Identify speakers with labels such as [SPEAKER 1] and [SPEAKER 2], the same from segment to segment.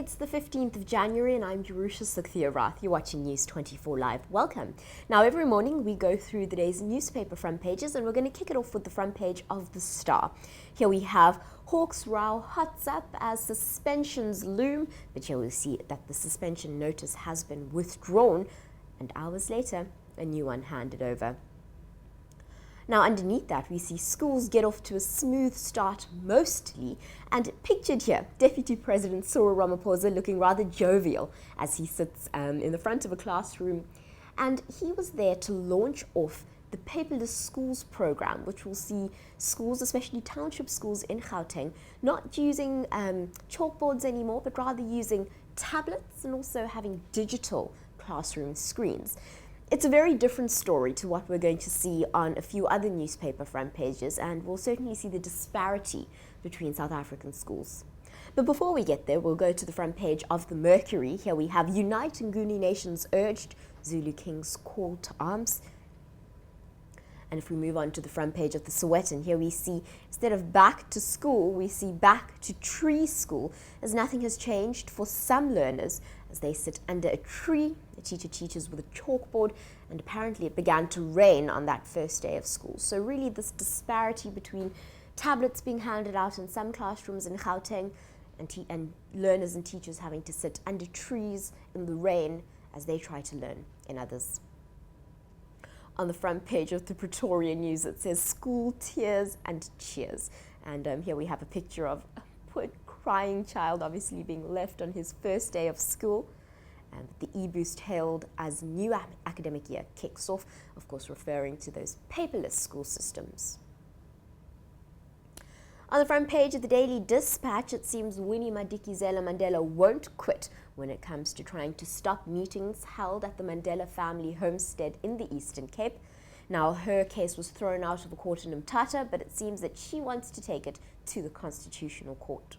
[SPEAKER 1] It's the 15th of January and I'm Jerusha Sukthia Rath. You're watching News 24 Live. Welcome. Now, every morning we go through the day's newspaper front pages and we're going to kick it off with the front page of The Star. Here we have Hawks row hots up as suspensions loom, but here we'll see that the suspension notice has been withdrawn and hours later, a new one handed over. Now, underneath that, we see schools get off to a smooth start mostly, and pictured here, Deputy President Cyril Ramaphosa looking rather jovial as he sits in the front of a classroom, and he was there to launch off the Paperless Schools program, which will see schools, especially township schools in Gauteng, not using chalkboards anymore, but rather using tablets and also having digital classroom screens. It's a very different story to what we're going to see on a few other newspaper front pages, and we'll certainly see the disparity between South African schools. But before we get there, we'll go to the front page of the Mercury. Here we have Unite Nguni Nations urged, Zulu King's call to arms. And if we move on to the front page of the Sowetan, here we see, instead of back to school, we see back to tree school, as nothing has changed for some learners as they sit under a tree. The teacher teaches with a chalkboard, and apparently it began to rain on that first day of school. So really this disparity between tablets being handed out in some classrooms in Gauteng and learners and teachers having to sit under trees in the rain as they try to learn in others. On the front page of the Pretoria News, it says school tears and cheers. And here we have a picture of a poor crying child obviously being left on his first day of school. And the e-boost hailed as new academic year kicks off, of course referring to those paperless school systems. On the front page of the Daily Dispatch, it seems Winnie Madikizela Mandela won't quit when it comes to trying to stop meetings held at the Mandela family homestead in the Eastern Cape. Now, her case was thrown out of a court in Mthatha, but it seems that she wants to take it to the Constitutional Court.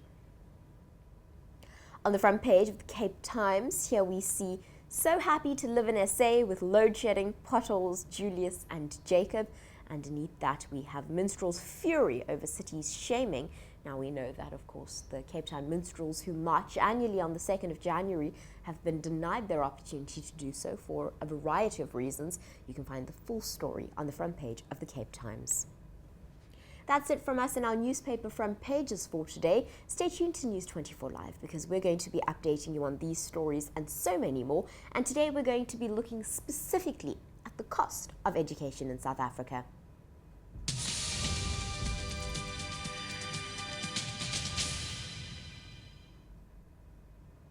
[SPEAKER 1] On the front page of the Cape Times, here we see so happy to live in SA with load shedding, potholes, Julius and Jacob. Underneath that, we have minstrels' fury over cities shaming. Now, we know that, of course, the Cape Town minstrels who march annually on the 2nd of January have been denied their opportunity to do so for a variety of reasons. You can find the full story on the front page of the Cape Times. That's it from us in our newspaper front pages for today. Stay tuned to News 24 Live because we're going to be updating you on these stories and so many more. And today we're going to be looking specifically at the cost of education in South Africa.